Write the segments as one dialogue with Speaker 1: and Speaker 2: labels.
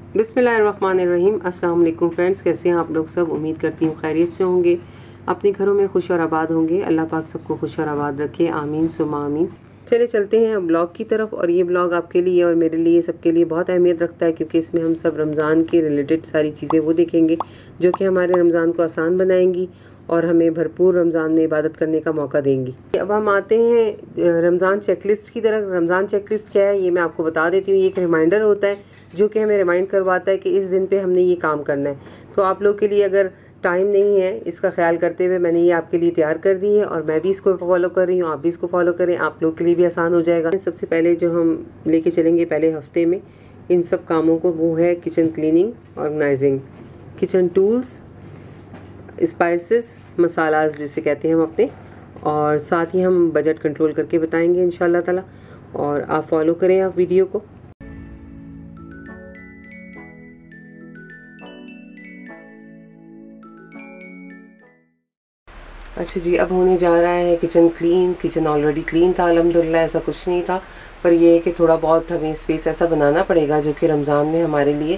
Speaker 1: बिस्मिल्लाहिर्रहमानिर्रहीम। अस्सलाम वालेकुम फ्रेंड्स, कैसे हैं आप लोग सब। उम्मीद करती हूँ खैरियत से होंगे, अपने घरों में खुश और आबाद होंगे। अल्लाह पाक सबको खुश और आबाद रखे, आमीन सुम्मा आमीन। चले चलते हैं अब ब्लॉग की तरफ। और ये ब्लॉग आपके लिए और मेरे लिए सबके लिए बहुत अहमियत रखता है, क्योंकि इसमें हम सब रमज़ान के रिलेटेड सारी चीज़ें वो देखेंगे जो कि हमारे रमज़ान को आसान बनाएंगी और हमें भरपूर रमज़ान में इबादत करने का मौका देंगी। अब हम आते हैं रमज़ान चेकलिस्ट की तरफ। रमज़ान चेकलिस्ट क्या है ये मैं आपको बता देती हूँ। ये एक रिमाइंडर होता है जो कि हमें रिमाइंड करवाता है कि इस दिन पे हमने ये काम करना है। तो आप लोग के लिए अगर टाइम नहीं है, इसका ख्याल करते हुए मैंने ये आपके लिए तैयार कर दी है और मैं भी इसको फॉलो कर रही हूँ, आप भी इसको फॉलो करें, आप लोग के लिए भी आसान हो जाएगा। सबसे पहले जो हम लेके चलेंगे पहले हफ्ते में इन सब कामों को, वो है kitchen cleaning, organising, kitchen tools, spices, masalas जिसे कहते हैं हम अपने, और साथ ही हम बजट कंट्रोल करके बताएंगे इंशाल्लाह ताला। और आप फॉलो करें आप वीडियो को। अच्छा जी, अब होने जा रहा है kitchen clean. Kitchen already clean था अल्हम्दुलिल्लाह, ऐसा कुछ नहीं था, पर यह है कि थोड़ा बहुत हमें स्पेस ऐसा बनाना पड़ेगा जो कि रमज़ान में हमारे लिए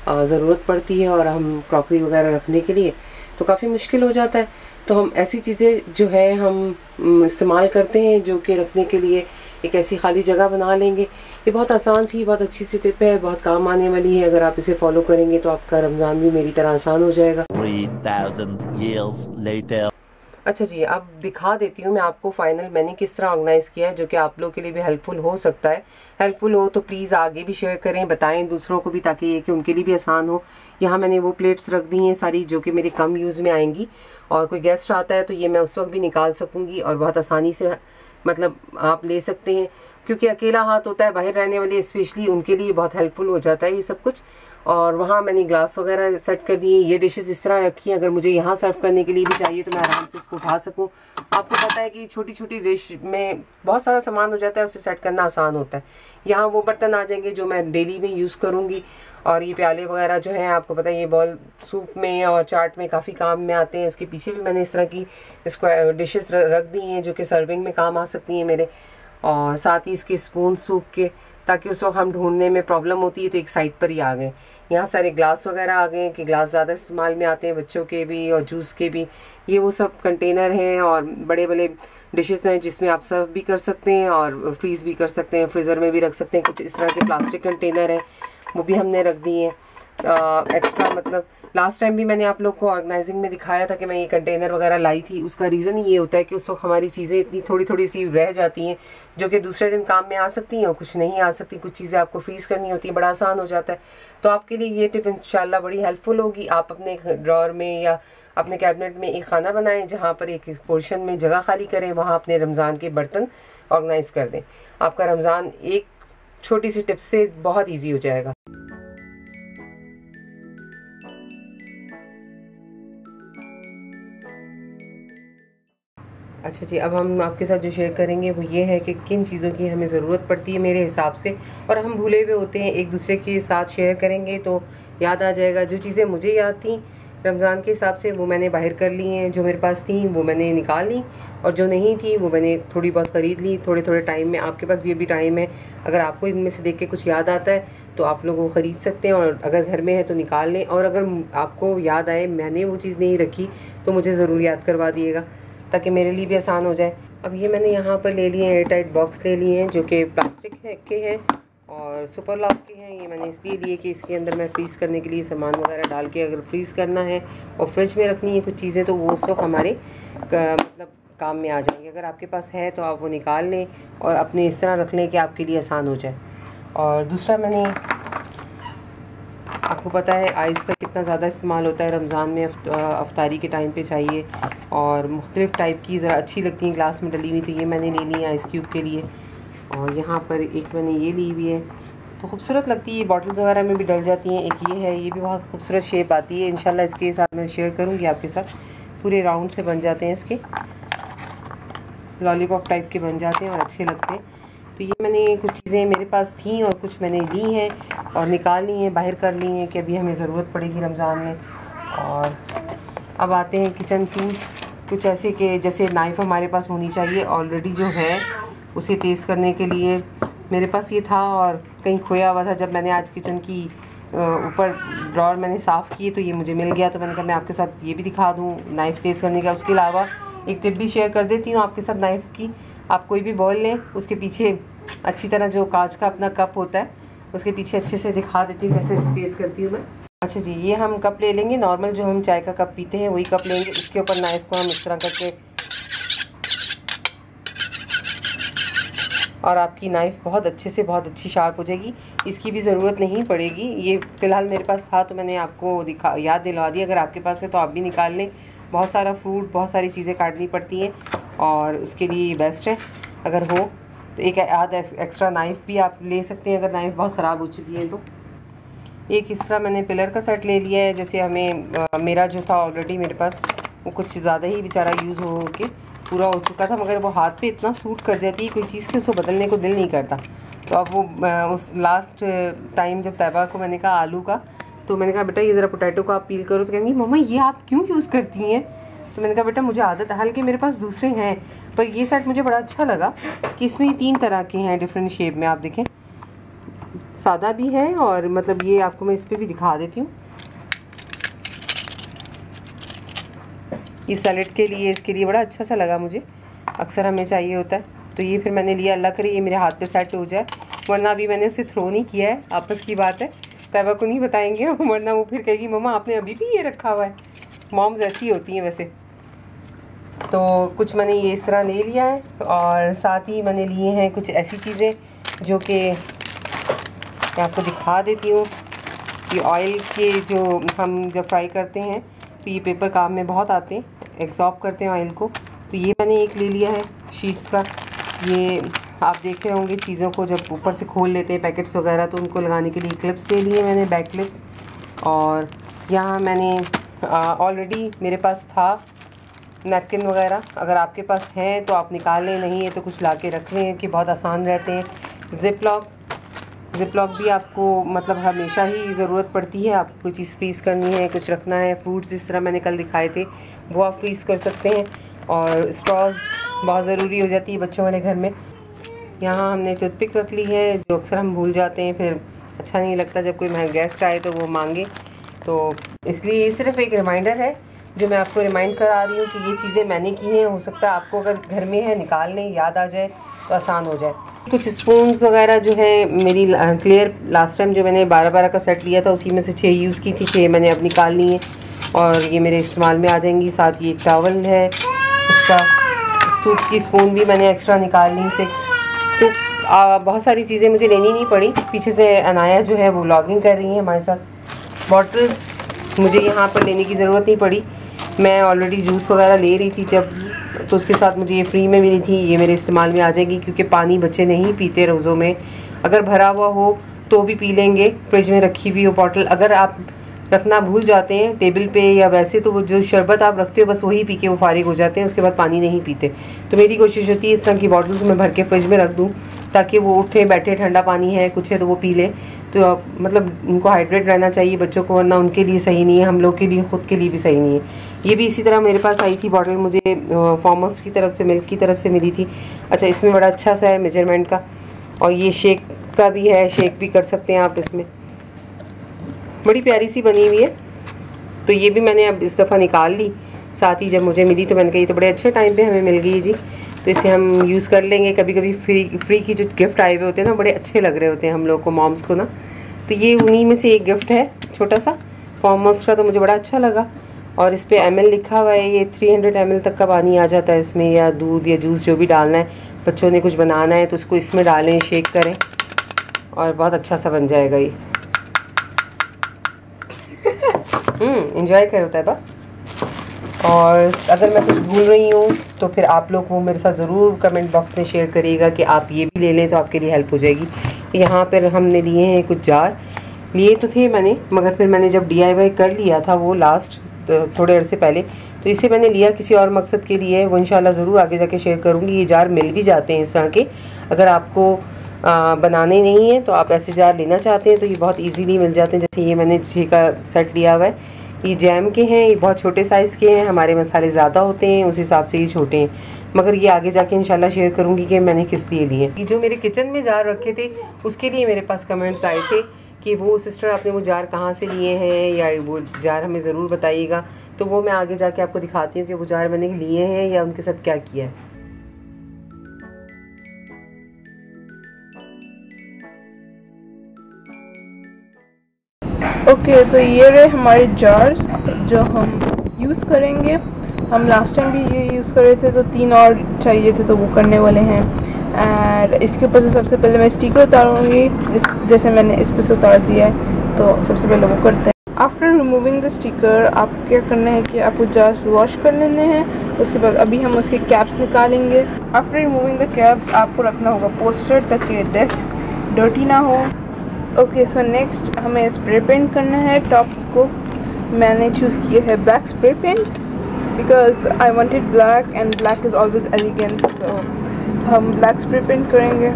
Speaker 1: ज़रूरत पड़ती है, और हम क्रॉकरी वगैरह रखने के लिए तो काफ़ी मुश्किल हो जाता है। तो हम ऐसी चीज़ें जो है हम इस्तेमाल करते हैं जो कि रखने के लिए एक ऐसी खाली जगह बना लेंगे। ये बहुत आसान सी, बहुत अच्छी सी टिप है, बहुत काम आने वाली है। अगर आप इसे फॉलो करेंगे तो आपका रमज़ान भी मेरी तरह आसान हो जाएगा।
Speaker 2: 3000 years later।
Speaker 1: अच्छा जी, अब दिखा देती हूँ मैं आपको फाइनल मैंने किस तरह ऑर्गेनाइज़ किया है, जो कि आप लोग के लिए भी हेल्पफुल हो सकता है। हेल्पफुल हो तो प्लीज़ आगे भी शेयर करें, बताएं दूसरों को भी, ताकि ये कि उनके लिए भी आसान हो। यहाँ मैंने वो प्लेट्स रख दी हैं सारी जो कि मेरे कम यूज़ में आएंगी, और कोई गेस्ट आता है तो ये मैं उस वक्त भी निकाल सकूँगी और बहुत आसानी से मतलब आप ले सकते हैं, क्योंकि अकेला हाथ होता है, बाहर रहने वाले स्पेशली उनके लिए बहुत हेल्पफुल हो जाता है ये सब कुछ। और वहाँ मैंने ग्लास वगैरह सेट कर दिए। ये डिशेस इस तरह रखी हैं, अगर मुझे यहाँ सर्व करने के लिए भी चाहिए तो मैं आराम से इसको उठा सकूँ। आपको पता है कि छोटी छोटी डिश में बहुत सारा सामान हो जाता है, उसे सेट करना आसान होता है। यहाँ वो बर्तन आ जाएंगे जो मैं डेली में यूज़ करूँगी, और ये प्याले वगैरह जो हैं आपको पता है ये बॉल सूप में और चाट में काफ़ी काम में आते हैं। इसके पीछे भी मैंने इस तरह की इसको डिशेस रख दी हैं जो कि सर्विंग में काम आ सकती हैं मेरे, और साथ ही इसके स्पून सूप के, ताकि उस वक्त हम ढूंढने में प्रॉब्लम होती है तो एक साइड पर ही आ गए। यहाँ सारे ग्लास वगैरह आ गए कि ग्लास ज़्यादा इस्तेमाल में आते हैं, बच्चों के भी और जूस के भी। ये वो सब कंटेनर हैं और बड़े बड़े डिशेस हैं जिसमें आप सर्व भी कर सकते हैं और फ्रीज़ भी कर सकते हैं, फ्रीज़र में भी रख सकते हैं। कुछ इस तरह के प्लास्टिक कंटेनर हैं, वो भी हमने रख दिए हैं एक्स्ट्रा। मतलब लास्ट टाइम भी मैंने आप लोग को ऑर्गेनाइजिंग में दिखाया था कि मैं ये कंटेनर वगैरह लाई थी। उसका रीज़न ये होता है कि उस वक्त हमारी चीज़ें इतनी थोड़ी थोड़ी सी रह जाती हैं जो कि दूसरे दिन काम में आ सकती हैं और कुछ नहीं आ सकती। कुछ चीज़ें आपको फ्रीज़ करनी होती हैं, बड़ा आसान हो जाता है। तो आपके लिए ये टिप इंशाल्लाह बड़ी हेल्पफुल होगी। आप अपने ड्रॉर में या अपने कैबिनेट में एक खाना बनाएं जहाँ पर एक पोर्शन में जगह खाली करें, वहाँ अपने रमज़ान के बर्तन ऑर्गेनाइज़ कर दें। आपका रमज़ान एक छोटी सी टिप से बहुत ईजी हो जाएगा। अच्छा जी, अब हम आपके साथ जो शेयर करेंगे वो ये है कि किन चीज़ों की हमें ज़रूरत पड़ती है मेरे हिसाब से, और हम भूले हुए होते हैं। एक दूसरे के साथ शेयर करेंगे तो याद आ जाएगा। जो चीज़ें मुझे याद थी रमज़ान के हिसाब से वो मैंने बाहर कर ली हैं, जो मेरे पास थी वो मैंने निकाल ली, और जो नहीं थी वो मैंने थोड़ी बहुत ख़रीद ली थोड़े थोड़े टाइम में। आपके पास भी अभी टाइम है, अगर आपको इनमें से देख के कुछ याद आता है तो आप लोग वो ख़रीद सकते हैं, और अगर घर में है तो निकाल लें। और अगर आपको याद आए मैंने वो चीज़ नहीं रखी तो मुझे ज़रूर याद करवा दिएगा, ताकि मेरे लिए भी आसान हो जाए। अब ये मैंने यहाँ पर ले लिए एयर टाइट बॉक्स ले लिए हैं जो कि प्लास्टिक के हैं और सुपर लॉक के हैं। ये मैंने इसलिए लिए कि इसके अंदर मैं फ्रीज़ करने के लिए सामान वगैरह डाल के अगर फ्रीज़ करना है और फ्रिज में रखनी है कुछ चीज़ें तो वो उस वक्त हमारे मतलब काम में आ जाएंगे। अगर आपके पास है तो आप वो निकाल लें और अपने इस तरह रख लें कि आपके लिए आसान हो जाए। और दूसरा मैंने, आपको पता है आइस का कितना ज़्यादा इस्तेमाल होता है रमज़ान में, अफ्तारी के टाइम पे चाहिए, और मुख्तलिफ़ टाइप की ज़रा अच्छी लगती हैं ग्लास में डली हुई, तो ये मैंने ले ली है आइस क्यूब के लिए। और यहाँ पर एक मैंने ये ली हुई है, तो खूबसूरत लगती है, ये बॉटल्स वगैरह में भी डल जाती हैं। एक ये है, ये भी बहुत खूबसूरत शेप आती है। इंशाल्लाह इसके साथ मैं शेयर करूँगी आपके साथ। पूरे राउंड से बन जाते हैं, इसके लॉलीपॉप टाइप के बन जाते हैं और अच्छे लगते हैं। तो ये मैंने कुछ चीज़ें मेरे पास थी और कुछ मैंने ली हैं और निकाल ली हैं, बाहर कर ली हैं कि अभी हमें ज़रूरत पड़ेगी रमज़ान में। और अब आते हैं किचन टूल्स, कुछ ऐसे कि जैसे नाइफ़ हमारे पास होनी चाहिए ऑलरेडी जो है उसे तेज़ करने के लिए। मेरे पास ये था और कहीं खोया हुआ था जब मैंने आज किचन की ऊपर ड्रॉर मैंने साफ़ किए तो ये मुझे मिल गया, तो मैंने कहा मैं आपके साथ ये भी दिखा दूँ नाइफ़ तेज़ करने का। उसके अलावा एक टिप भी शेयर कर देती हूँ आपके साथ नाइफ़ की। आप कोई भी बॉल लें, उसके पीछे अच्छी तरह जो कांच का अपना कप होता है उसके पीछे अच्छे से दिखा देती हूँ कैसे तेज़ करती हूँ मैं। अच्छा जी, ये हम कप ले लेंगे, नॉर्मल जो हम चाय का कप पीते हैं वही कप लेंगे। इसके ऊपर नाइफ़ को हम इस तरह करके, और आपकी नाइफ़ बहुत अच्छे से बहुत अच्छी शार्प हो जाएगी। इसकी भी ज़रूरत नहीं पड़ेगी, ये फ़िलहाल मेरे पास था तो मैंने आपको याद दिलवा दी। अगर आपके पास है तो आप भी निकाल लें। बहुत सारा फ्रूट, बहुत सारी चीज़ें काटनी पड़ती हैं और उसके लिए बेस्ट है अगर हो तो एक आध एक्स्ट्रा नाइफ़ भी आप ले सकते हैं अगर नाइफ़ बहुत ख़राब हो चुकी है तो। एक इस तरह मैंने पिलर का सेट ले लिया है। जैसे हमें मेरा जो था ऑलरेडी मेरे पास वो कुछ ज़्यादा ही बेचारा यूज़ हो के पूरा हो चुका था, मगर वो हाथ पे इतना सूट कर जाती है कोई चीज़ कि उसको बदलने को दिल नहीं करता। तो अब वो उस लास्ट टाइम जब तैबा को मैंने कहा आलू का, तो मैंने कहा बेटा ये ज़रा पोटैटो को आप पील करो, तो कहेंगी मम्मा ये आप क्यों यूज़ करती हैं। तो मैंने कहा बेटा मुझे आदत है, हालांकि मेरे पास दूसरे हैं पर ये सेट मुझे बड़ा अच्छा लगा कि इसमें 3 तरह के हैं डिफरेंट शेप में। आप देखें सादा भी है और मतलब ये आपको मैं इस पर भी दिखा देती हूँ। ये सैलेड के लिए, इसके लिए बड़ा अच्छा सा लगा मुझे, अक्सर हमें चाहिए होता है। तो ये फिर मैंने लिया, अल्लाह करे ये मेरे हाथ पे सेट हो जाए, वरना अभी मैंने उसे थ्रो नहीं किया है, आपस की बात है, तैबा को नहीं बताएंगे वरना वो फिर कहेगी मम्मा आपने अभी भी ये रखा हुआ है। मॉम्स ऐसी होती हैं वैसे। तो कुछ मैंने ये इस तरह ले लिया है और साथ ही मैंने लिए हैं कुछ ऐसी चीज़ें जो कि मैं आपको दिखा देती हूँ। ये ऑयल के जो हम जब फ्राई करते हैं तो ये पेपर काम में बहुत आते हैं, एग्जॉर्ब करते हैं ऑयल को। तो ये मैंने एक ले लिया है शीट्स का। ये आप देख रहे होंगे चीज़ों को जब ऊपर से खोल लेते हैं पैकेट्स वगैरह, तो उनको लगाने के लिए क्लिप्स ले लिए मैंने, बैक क्लिप्स। और यहाँ मैंने ऑलरेडी मेरे पास था नैपकिन वगैरह, अगर आपके पास हैं तो आप निकाल लें, नहीं है तो कुछ ला के रख लें कि बहुत आसान रहते हैं। ज़िप लॉक भी आपको मतलब हमेशा ही ज़रूरत पड़ती है, आपको कोई चीज़ फ्रीज़ करनी है, कुछ रखना है, फ्रूट्स जिस तरह मैंने कल दिखाए थे वो आप फ्रीज़ कर सकते हैं। और स्ट्रॉज बहुत ज़रूरी हो जाती है बच्चों वाले घर में। यहाँ हमने टूथपिक रख ली है, जो अक्सर हम भूल जाते हैं, फिर अच्छा नहीं लगता जब कोई गेस्ट आए तो वो मांगे, तो इसलिए ये सिर्फ एक रिमाइंडर है जो मैं आपको रिमाइंड करा रही हूँ कि ये चीज़ें मैंने की हैं। हो सकता है आपको अगर घर में है निकाल लें, याद आ जाए तो आसान हो जाए। कुछ स्पून्स वगैरह जो है मेरी क्लियर, लास्ट टाइम जो मैंने 12-12 का सेट लिया था उसी में से 6 यूज़ की थी, 6 मैंने अब निकाल ली हैं और ये मेरे इस्तेमाल में आ जाएंगी। साथ ये एक टावल है, उसका सूप की स्पून भी मैंने एक्स्ट्रा निकाल ली 6। तो बहुत सारी चीज़ें मुझे लेनी नहीं पड़ी। पीछे से अनाया जो है वो व्लॉगिंग कर रही है हमारे साथ। बॉटल्स मुझे यहाँ पर लेने की ज़रूरत नहीं पड़ी, मैं ऑलरेडी जूस वगैरह ले रही थी जब, तो उसके साथ मुझे ये फ्री में मिली थी। ये मेरे इस्तेमाल में आ जाएगी क्योंकि पानी बच्चे नहीं पीते रोज़ों में, अगर भरा हुआ हो तो भी पी लेंगे, फ्रिज में रखी हुई हो बॉटल। अगर आप रखना भूल जाते हैं टेबल पे या वैसे, तो वो जो शरबत आप रखते हो बस वही पी के वो फारिग हो जाते हैं, उसके बाद पानी नहीं पीते। तो मेरी कोशिश होती है इस तरह की बॉटल्स में भर के फ्रिज में रख दूँ ताकि वो उठे बैठे, ठंडा पानी है कुछ है तो वो पी ले। तो मतलब उनको हाइड्रेट रहना चाहिए बच्चों को, वरना उनके लिए सही नहीं है, हम लोग के लिए, ख़ुद के लिए भी सही नहीं है। ये भी इसी तरह मेरे पास आई थी बॉटल, मुझे फार्मर्स की तरफ से, मिल्क की तरफ से मिली थी। अच्छा, इसमें बड़ा अच्छा सा है मेजरमेंट का, और ये शेक का भी है, शेक भी कर सकते हैं आप इसमें, बड़ी प्यारी सी बनी हुई है। तो ये भी मैंने अब इस दफ़ा निकाल ली, साथ ही जब मुझे मिली तो मैंने कहा ये तो बड़े अच्छे टाइम पे हमें मिल गई जी, तो इसे हम यूज़ कर लेंगे। कभी कभी फ्री की जो गिफ्ट आए हुए होते हैं ना, बड़े अच्छे लग रहे होते हैं हम लोग को, मॉम्स को ना, तो ये उन्हीं में से एक गिफ्ट है छोटा सा फार्मर्स का, तो मुझे बड़ा अच्छा लगा। और इस पर ml लिखा हुआ है, ये 300 ml तक का पानी आ जाता है इसमें, या दूध या जूस जो भी डालना है, बच्चों ने कुछ बनाना है तो उसको इसमें डालें, शेक करें और बहुत अच्छा सा बन जाएगा ये। एंजॉय करो तैबा। और अगर मैं कुछ भूल रही हूँ तो फिर आप लोग वो मेरे साथ ज़रूर कमेंट बॉक्स में शेयर करिएगा कि आप ये भी ले लें तो आपके लिए हेल्प हो जाएगी। यहाँ पर हमने लिए हैं कुछ जार, लिए तो थे मैंने, मगर फिर मैंने जब DIY कर लिया था वो लास्ट थोड़े अरसे पहले, तो इसे मैंने लिया किसी और मकसद के लिए, वो इंशाल्लाह ज़रूर आगे जाके शेयर करूँगी। ये जार मिल भी जाते हैं इस तरह के, अगर आपको बनाने नहीं है तो आप ऐसे जार लेना चाहते हैं तो ये बहुत इजीली मिल जाते हैं। जैसे ये मैंने 6 का सेट लिया हुआ है, ये जैम के हैं, ये बहुत छोटे साइज़ के हैं, हमारे मसाले ज़्यादा होते हैं उस हिसाब से ये छोटे हैं, मगर ये आगे जाके इंशाल्लाह शेयर करूँगी कि मैंने किस लिए लिए। ये जो मेरे किचन में जार रखे थे उसके लिए मेरे पास कमेंट्स आए थे कि वो सिस्टर आपने वो जार कहाँ से लिए हैं या वो जार हमें ज़रूर बताइएगा, तो वो मैं आगे जाके आपको दिखाती हूँ कि वो जार मैंने लिए हैं या उनके साथ क्या किया है।
Speaker 3: ओके, तो ये रहे हमारे जार्स जो हम यूज़ करेंगे। हम लास्ट टाइम भी ये यूज़ कर रहे थे, तो 3 और चाहिए थे, तो वो करने वाले हैं। एंड इसके ऊपर से सबसे पहले मैं स्टिकर उतारूँगी, जैसे मैंने इस पर से उतार दिया है, तो सबसे पहले वो करते हैं। आफ्टर रिमूविंग द स्टिकर आप क्या करना है कि आपको जार्स वॉश कर लेने हैं। उसके बाद अभी हम उसके कैप्स निकालेंगे। आफ्टर रिमूविंग द कैप्स आपको रखना होगा पोस्टर ताकि डेस्क डर्टी ना हो। ओके, सो नेक्स्ट हमें स्प्रे पेंट करना है टॉप्स को। मैंने चूज़ किया है black spray paint because I wanted black and black is always elegant, so हम ब्लैक स्प्रे पेंट करेंगे।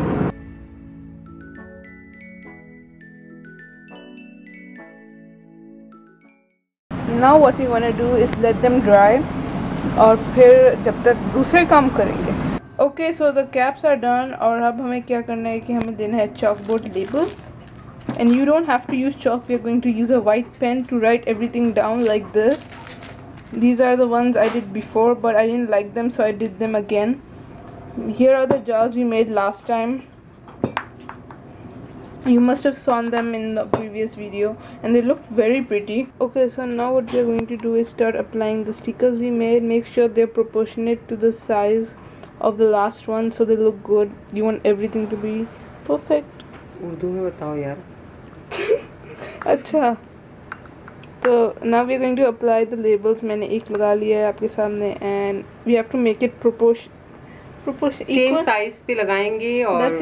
Speaker 3: Now what we want to do is let them dry, और फिर जब तक दूसरे काम करेंगे। Okay, so the caps are done, और अब हमें क्या करना है कि हमें देना है chalkboard labels. And you don't have to use chalk, we are going to use a white pen to write everything down like this. These are the ones I did before, but I didn't like them, so I did them again. Here are the jars we made last time. You must have seen them in the previous video and they looked very pretty. Okay, so now what we are going to do is start applying the stickers we made. Make sure they're proportionate to the size of the last one so they look good. You want everything to be perfect.
Speaker 1: Urdu में बताओ यार।
Speaker 3: अच्छा, तो now we are going to apply the labels. मैंने एक लगा लिया है आपके सामने, and we have to make it proportion
Speaker 1: same size पे लगाएंगे। और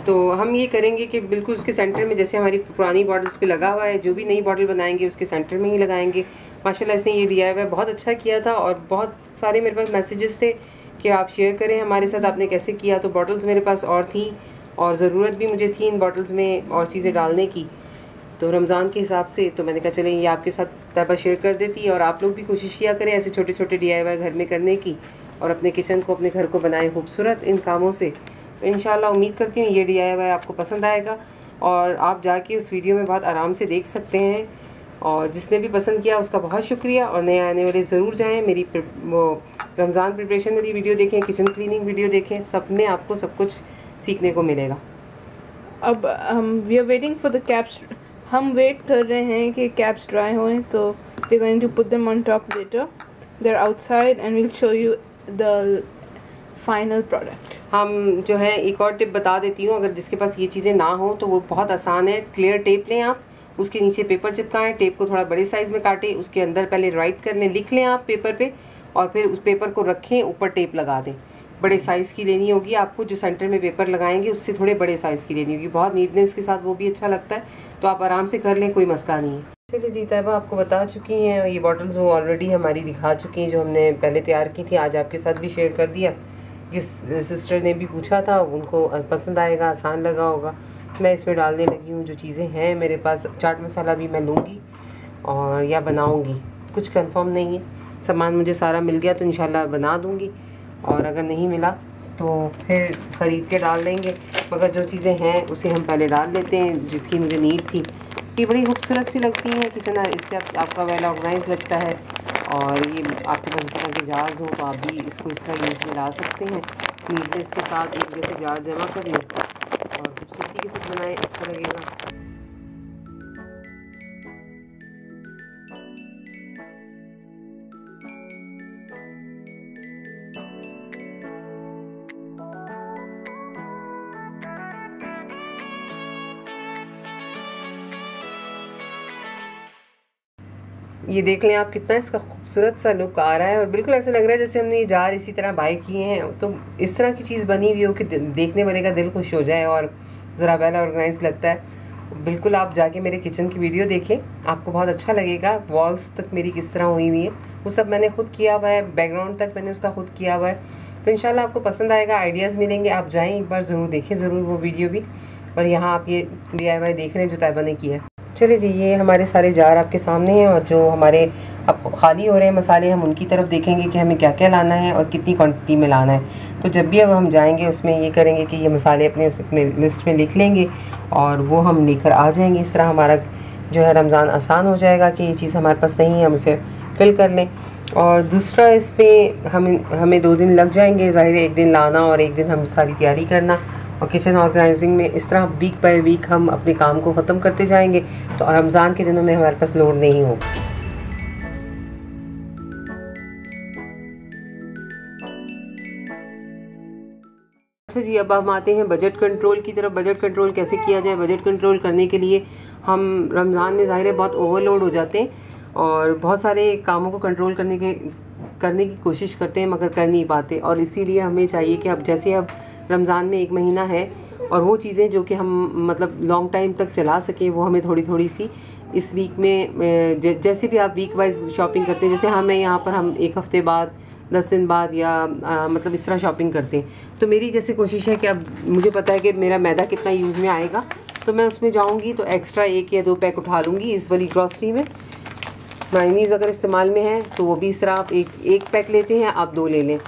Speaker 1: तो हम ये करेंगे कि बिल्कुल उसके सेंटर में, जैसे हमारी पुरानी बॉटल्स पे लगा हुआ है, जो भी नई बॉटल बनाएंगे उसके सेंटर में ही लगाएंगे। माशाल्लाह इसने ये DIY बहुत अच्छा किया था, और बहुत सारे मेरे पास मैसेजेस थे कि आप शेयर करें हमारे साथ आपने कैसे किया। तो बॉटल्स मेरे पास और थी, और ज़रूरत भी मुझे थी इन बॉटल्स में और चीज़ें डालने की, तो रमज़ान के हिसाब से तो मैंने कहा चलें ये आपके साथ तैयबा शेयर कर देती, और आप लोग भी कोशिश किया करें ऐसे छोटे छोटे DIY घर में करने की, और अपने किचन को, अपने घर को बनाएं खूबसूरत इन कामों से। तो इंशाल्लाह उम्मीद करती हूँ ये DIY आपको पसंद आएगा, और आप जाके उस वीडियो में बहुत आराम से देख सकते हैं। और जिसने भी पसंद किया उसका बहुत शुक्रिया, और नए आने वाले ज़रूर जाएँ, मेरी वो रमज़ान प्रिपरेशन वाली वीडियो देखें, किचन क्लीनिंग वीडियो देखें, सब में आपको सब कुछ सीखने को मिलेगा।
Speaker 3: अब we are waiting for the caps. हम वेट कर रहे हैं कि कैप्स ड्राई हों, तो we are going to put them on top later. They are outside and will show you the final product.
Speaker 1: हम जो है एक और टिप बता देती हूँ, अगर जिसके पास ये चीज़ें ना हो तो वो बहुत आसान है। क्लियर टेप लें आप, उसके नीचे पेपर चिपकाएं, टेप को थोड़ा बड़े साइज़ में काटें, उसके अंदर पहले राइट कर लें, लिख लें आप पेपर पे, और फिर उस पेपर को रखें, ऊपर टेप लगा दें। बड़े साइज़ की लेनी होगी आपको, जो सेंटर में पेपर लगाएंगे उससे थोड़े बड़े साइज़ की लेनी होगी, बहुत नीटनेस के साथ वो भी अच्छा लगता है। तो आप आराम से कर लें, कोई मसला नहीं है। चलिए जी, तैयबा आपको बता चुकी हैं ये बॉटल्स, वो ऑलरेडी हमारी दिखा चुकी हैं जो हमने पहले तैयार की थी, आज आपके साथ भी शेयर कर दिया। जिस सिस्टर ने भी पूछा था उनको पसंद आएगा, आसान लगा होगा। मैं इसमें डालने लगी हूँ जो चीज़ें हैं मेरे पास। चाट मसाला भी मैं लूँगी और या बनाऊँगी, कुछ कंफर्म नहीं है। सामान मुझे सारा मिल गया तो इंशाल्लाह बना दूँगी, और अगर नहीं मिला तो फिर ख़रीद के डाल देंगे। मगर जो चीज़ें हैं उसे हम पहले डाल लेते हैं जिसकी मुझे नीड थी। ये बड़ी खूबसूरत सी लगती हैं किचन, इससे आपका वेल ऑर्गेनाइज लगता है। और ये आपके पास इस तरह के जार्स हों तो आप भी इसको इस तरह यूज़ में ला सकते हैं। नीटनेस के साथ एक जैसे जार जमा कर लें और खूबसूरती के साथ बनाएं, अच्छा लगेगा। ये देख लें आप कितना इसका खूबसूरत सा लुक आ रहा है, और बिल्कुल ऐसा लग रहा है जैसे हमने ये जार इसी तरह बाय किए हैं। तो इस तरह की चीज़ बनी हुई हो कि देखने वाले का दिल खुश हो जाए और ज़रा वेल ऑर्गेनाइज लगता है। बिल्कुल आप जाके मेरे किचन की वीडियो देखें, आपको बहुत अच्छा लगेगा। वॉल्स तक मेरी किस तरह हुई हुई है वो सब मैंने खुद किया हुआ है, बैकग्राउंड तक मैंने उसका खुद किया हुआ है। तो इंशाल्लाह आपको पसंद आएगा, आइडियाज़ मिलेंगे। आप जाएँ एक बार ज़रूर देखें, ज़रूर वो वीडियो भी। और यहाँ आप ये DIY देख रहे हैं जो तैयबा ने किया है। चलिए जी, ये हमारे सारे जार आपके सामने हैं और जो हमारे अब खाली हो रहे हैं मसाले, हम उनकी तरफ देखेंगे कि हमें क्या क्या लाना है और कितनी क्वांटिटी में लाना है। तो जब भी अब हम जाएंगे उसमें ये करेंगे कि ये मसाले अपने लिस्ट में लिख लेंगे और वो हम लेकर आ जाएंगे। इस तरह हमारा जो है रमज़ान आसान हो जाएगा कि ये चीज़ हमारे पास नहीं है, हम उसे फिल कर लें। और दूसरा, इसमें हमें 2 दिन लग जाएंगे, ज़ाहिर है 1 दिन लाना और 1 दिन हम सारी तैयारी करना और किचन ऑर्गेनाइजिंग में। इस तरह वीक बाय वीक हम अपने काम को ख़त्म करते जाएंगे तो रमज़ान के दिनों में हमारे पास लोड नहीं होगा। अच्छा जी, अब हम आते हैं बजट कंट्रोल की तरफ। बजट कंट्रोल कैसे किया जाए? बजट कंट्रोल करने के लिए हम रमज़ान में ज़ाहिर है बहुत ओवरलोड हो जाते हैं और बहुत सारे कामों को कंट्रोल करने की कोशिश करते हैं मगर कर नहीं पाते। और इसीलिए हमें चाहिए कि अब जैसे अब रमज़ान में 1 महीना है और वो चीज़ें जो कि हम मतलब लॉन्ग टाइम तक चला सकें वो हमें थोड़ी थोड़ी सी इस वीक में जैसे भी आप वीक वाइज शॉपिंग करते हैं, जैसे हमें यहाँ पर हम 1 हफ़्ते बाद 10 दिन बाद या मतलब इस तरह शॉपिंग करते हैं। तो मेरी जैसे कोशिश है कि अब मुझे पता है कि मेरा मैदा कितना यूज़ में आएगा तो मैं उसमें जाऊँगी तो एक्स्ट्रा 1 या 2 पैक उठा लूँगी इस वाली ग्रॉसरी में। मायोनीज़ अगर इस्तेमाल में है तो वो भी इस तरह आप एक पैक लेते हैं, आप 2 ले लें।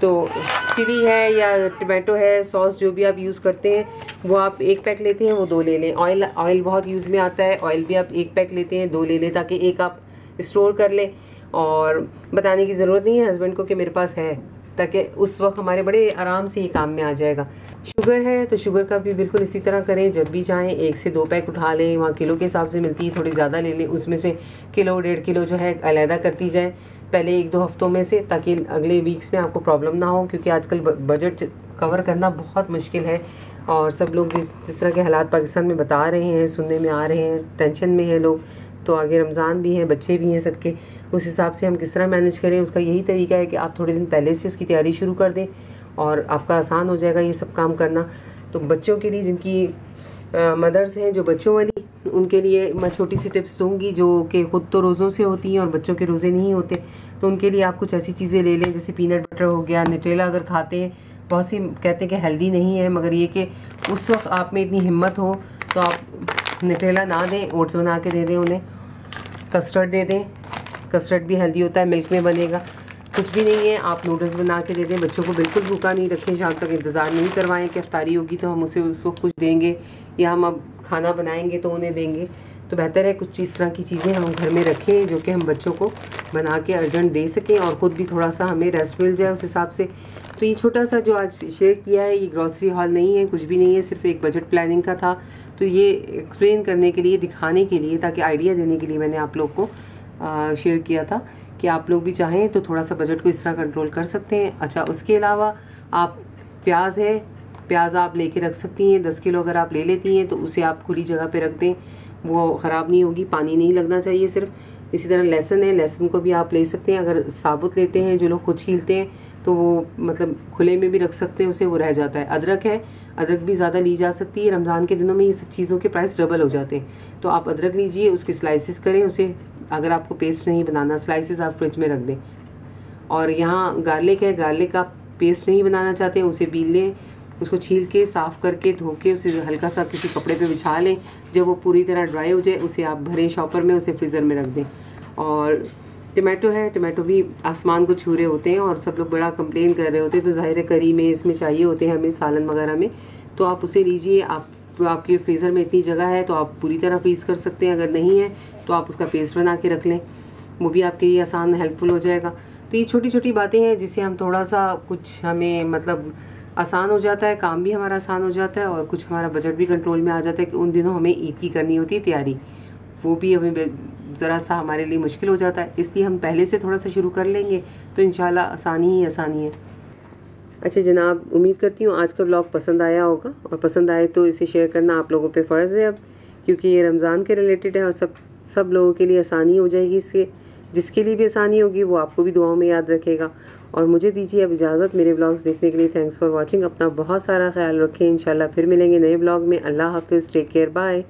Speaker 1: तो चिली है या टमाटो है, सॉस जो भी आप यूज़ करते हैं वो आप 1 पैक लेते हैं, वो 2 ले लें। ऑयल बहुत यूज़ में आता है, ऑयल भी आप 1 पैक लेते हैं, 2 ले लें ताकि 1 आप स्टोर कर लें और बताने की ज़रूरत नहीं है हस्बैंड को कि मेरे पास है, ताकि उस वक्त हमारे बड़े आराम से ये काम में आ जाएगा। शुगर है तो शुगर का भी बिल्कुल इसी तरह करें, जब भी चाहें 1 से 2 पैक उठा लें, वहाँ किलो के हिसाब से मिलती है, थोड़ी ज़्यादा ले लें, उसमें से किलो 1.5 किलो जो है अलहदा करती जाए पहले 1-2 हफ्तों में से, ताकि अगले वीक्स में आपको प्रॉब्लम ना हो। क्योंकि आजकल बजट कवर करना बहुत मुश्किल है और सब लोग जिस तरह के हालात पाकिस्तान में बता रहे हैं, सुनने में आ रहे हैं, टेंशन में हैं लोग। तो आगे रमज़ान भी है, बच्चे भी हैं सबके, उस हिसाब से हम किस तरह मैनेज करें उसका यही तरीका है कि आप थोड़े दिन पहले से उसकी तैयारी शुरू कर दें और आपका आसान हो जाएगा ये सब काम करना। तो बच्चों के लिए जिनकी मदर्स हैं जो बच्चों वाली, उनके लिए मैं छोटी सी टिप्स दूंगी जो कि ख़ुद तो रोज़ों से होती हैं और बच्चों के रोज़े नहीं होते। तो उनके लिए आप कुछ ऐसी चीज़ें ले लें जैसे पीनट बटर हो गया, न्यूट्रेला अगर खाते हैं, बहुत सी कहते हैं कि हेल्दी नहीं है, मगर ये कि उस वक्त आप में इतनी हिम्मत हो तो आप न्यूट्रेला ना दें, ओट्स बना के दे दें उन्हें, कस्टर्ड दे दें, कस्टर्ड भी हेल्दी होता है, मिल्क में बनेगा। कुछ भी नहीं है, आप नूडल्स बना के दे दें, बच्चों को बिल्कुल भूखा नहीं रखें, शाम तक इंतज़ार नहीं करवाएं कि अफ्तारी होगी तो हम उसे उस वक्त कुछ देंगे या हम अब खाना बनाएंगे तो उन्हें देंगे। तो बेहतर है कुछ इस तरह की चीज़ें हम घर में रखें जो कि हम बच्चों को बना के अर्जेंट दे सकें और ख़ुद भी थोड़ा सा हमें रेस्ट मिल जाए उस हिसाब से। तो ये छोटा सा जो आज शेयर किया है ये ग्रॉसरी हॉल नहीं है, कुछ भी नहीं है, सिर्फ एक बजट प्लानिंग का था। तो ये एक्सप्लेन करने के लिए, दिखाने के लिए, ताकि आइडिया देने के लिए मैंने आप लोग को शेयर किया था कि आप लोग भी चाहें तो थोड़ा सा बजट को इस तरह कंट्रोल कर सकते हैं। अच्छा, उसके अलावा आप प्याज है, प्याज आप लेके रख सकती हैं, 10 किलो अगर आप ले लेती हैं तो उसे आप खुली जगह पे रख दें, वो ख़राब नहीं होगी, पानी नहीं लगना चाहिए सिर्फ। इसी तरह लहसुन है, लहसुन को भी आप ले सकते हैं, अगर साबुत लेते हैं जो लोग खुद छीलते हैं तो वो मतलब खुले में भी रख सकते हैं उसे, वो रह जाता है। अदरक है, अदरक भी ज़्यादा ली जा सकती है, रमज़ान के दिनों में ये सब चीज़ों के प्राइस डबल हो जाते हैं। तो आप अदरक लीजिए, उसकी स्लाइसिस करें, उसे अगर आपको पेस्ट नहीं बनाना, स्लाइसिस आप फ्रिज में रख दें। और यहाँ गार्लिक है, गार्लिक आप पेस्ट नहीं बनाना चाहते हैं, उसे बील लें, उसको छील के साफ़ करके धो के उसे हल्का सा किसी कपड़े पे बिछा लें, जब वो पूरी तरह ड्राई हो जाए उसे आप भरें शॉपर में, उसे फ्रीज़र में रख दें। और टमाटो है, टमाटो भी आसमान को छू रहे होते हैं और सब लोग बड़ा कंप्लेन कर रहे होते हैं, तो ज़ाहिर है करी में इसमें चाहिए होते हैं हमें, सालन वगैरह में। तो आप उसे लीजिए, आपके फ्रीज़र में इतनी जगह है तो आप पूरी तरह फ्रीज़ कर सकते हैं, अगर नहीं है तो आप उसका पेस्ट बना के रख लें, वो भी आपके लिए आसान हेल्पफुल हो जाएगा। तो ये छोटी छोटी बातें हैं जिससे हम थोड़ा सा कुछ हमें मतलब आसान हो जाता है, काम भी हमारा आसान हो जाता है और कुछ हमारा बजट भी कंट्रोल में आ जाता है कि उन दिनों हमें ईद की करनी होती है तैयारी, वो भी हमें ज़रा सा हमारे लिए मुश्किल हो जाता है, इसलिए हम पहले से थोड़ा सा शुरू कर लेंगे तो इंशाल्लाह आसानी ही आसानी है। अच्छा जनाब, उम्मीद करती हूँ आज का व्लॉग पसंद आया होगा और पसंद आए तो इसे शेयर करना आप लोगों पे फ़र्ज़ है अब, क्योंकि ये रमज़ान के रिलेटेड है और सब लोगों के लिए आसानी हो जाएगी इससे। जिसके लिए भी आसानी होगी वो आपको भी दुआओं में याद रखेगा। और मुझे दीजिए अब इजाज़त मेरे व्लॉग्स देखने के लिए। Thanks for watching. अपना बहुत सारा ख्याल रखें, इंशाल्लाह फिर मिलेंगे नए व्लॉग में। अल्लाह हाफिज़, टेक केयर, बाय।